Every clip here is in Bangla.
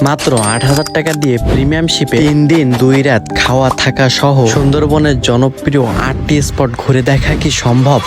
মাত্র ৮,০০০ টাকা দিয়ে প্রিমিয়াম শিপে ৩ দিন ২ রাত খাওয়া থাকা সহ সুন্দরবনের জনপ্রিয় ৮টি স্পট ঘুরে দেখা কি সম্ভব?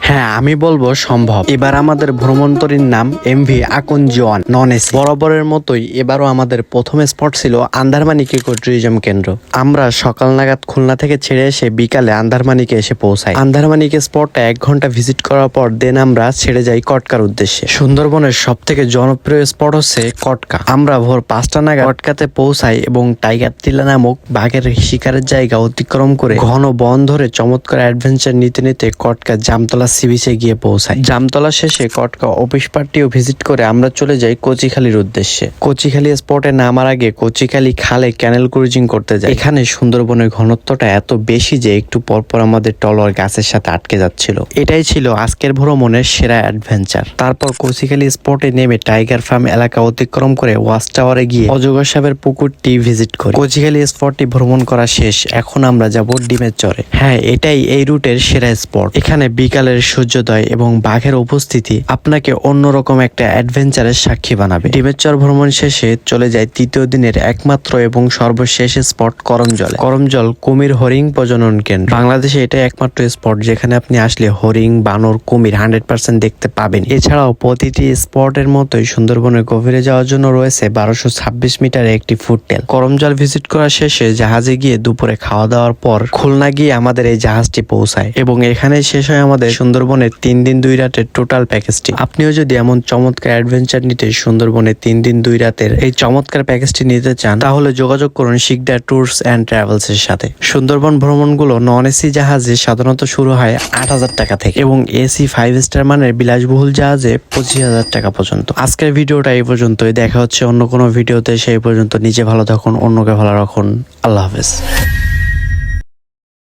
হ্যাঁ, আমি বলবো সম্ভব। এবার আমাদের ভ্রমণতরীর নাম এমভি আকঞ্জিওয়ান নন এসি। বরাবরের মতোই এবারও আমাদের প্রথম স্পট ছিল আন্দারমানিক ইকো ট্যুরিজম কেন্দ্র। আমরা সকাল নাগাদ খুলনা থেকে ছেড়ে এসে বিকালে আন্দারমানিকে এসে পৌঁছাই। আন্দারমানিক স্পটটা ১ ঘন্টা ভিজিট করার পর দেন আমরা ছেড়ে যাই কটকার উদ্দেশ্যে। সুন্দরবনের সব থেকে জনপ্রিয় স্পট হচ্ছে কটকা। আমরা ভোর ৫টা নাগাদ কটকাতে পৌঁছাই এবং টাইগার টিলা নামক বাঘের শিকারের জায়গা অতিক্রম করে ঘন বন ধরে চমৎকার অ্যাডভেঞ্চার নিতে নিতে কটকা জামতলা সি বিচে গিয়ে পৌঁছায়। জামতলা শেষে কটকা অফিস পার্টিও ভিজিট করে আমরা চলে যাই কচিখালির উদ্দেশ্যে। কচিখালি স্পটে নামার আগে কচিখালি খালে ক্যানেল ক্রুজিং করতে যাই। এখানে সুন্দরবনের ঘনত্বটা এত বেশি যে একটু পরপর আমাদের টলওয়ার গাছের সাথে আটকে যাচ্ছিল। এটাই ছিল আজকের ভ্রমণের সেরা অ্যাডভেঞ্চার। তারপর কচিখালি স্পটে নেমে টাইগার ফার্ম এলাকা অতিক্রম করে ওয়াচ টাওয়ারে গিয়ে অজগর সাহেবের পুকুরটি ভিজিট করি। কচিখালি স্পটটি ভ্রমণ করা শেষ। এখন আমরা যাব ডিমের চরে। হ্যাঁ, এটাই এই রুটের সেরা স্পট। এখানে বিকালের সূর্যোদয় এবং বাঘের উপস্থিতি আপনাকে অন্যরকম একটা অ্যাডভেঞ্চারের সাক্ষী বানাবে। ডিমের চর ভ্রমণ শেষে চলে যায় তৃতীয় দিনের একমাত্র এবং সর্বশেষ স্পট করমজলে। করমজল কুমির হরিণ প্রজনন কেন্দ্র। বাংলাদেশে এটাই একমাত্র স্পট যেখানে আপনি আসলে হরিণ, বানর, কুমির 100% দেখতে পাবেন। এছাড়াও প্রতিটি স্পটের মতোই সুন্দরবনের গভীরে যাওয়ার জন্য রয়েছে 1226 মিটারের একটি ফুটটেল। করমজল ভিজিট করা শেষে জাহাজে গিয়ে দুপুরে খাওয়া দাওয়ার পর খুলনা গিয়ে আমাদের এই জাহাজটি পৌঁছায় এবং এখানেই শেষ হয় আমাদের সুন্দরবনের ৩ দিন ২ রাতের টোটাল প্যাকেজটি। আপনিও যদি এমন চমৎকার অ্যাডভেঞ্চার নিতে সুন্দরবনে ৩ দিন ২ রাতের এই চমৎকার প্যাকেজটি নিতে চান তাহলে যোগাযোগ করুন শিকদার ট্যুরস অ্যান্ড ট্রাভেলস এর সাথে। সুন্দরবন ভ্রমণগুলো নন এসি জাহাজে সাধারণত শুরু হয় ৮,০০০ টাকা থেকে এবং এসি 5 স্টার মানের বিলাসবহুল জাহাজে ২৫,০০০ টাকা পর্যন্ত। আজকের ভিডিওটা এই পর্যন্তই। দেখা হচ্ছে অন্য কোনো ভিডিওতে। সেই পর্যন্ত নিজে ভালো থাকুন, অন্যকে ভালো রাখুন। আল্লাহ হাফেজ।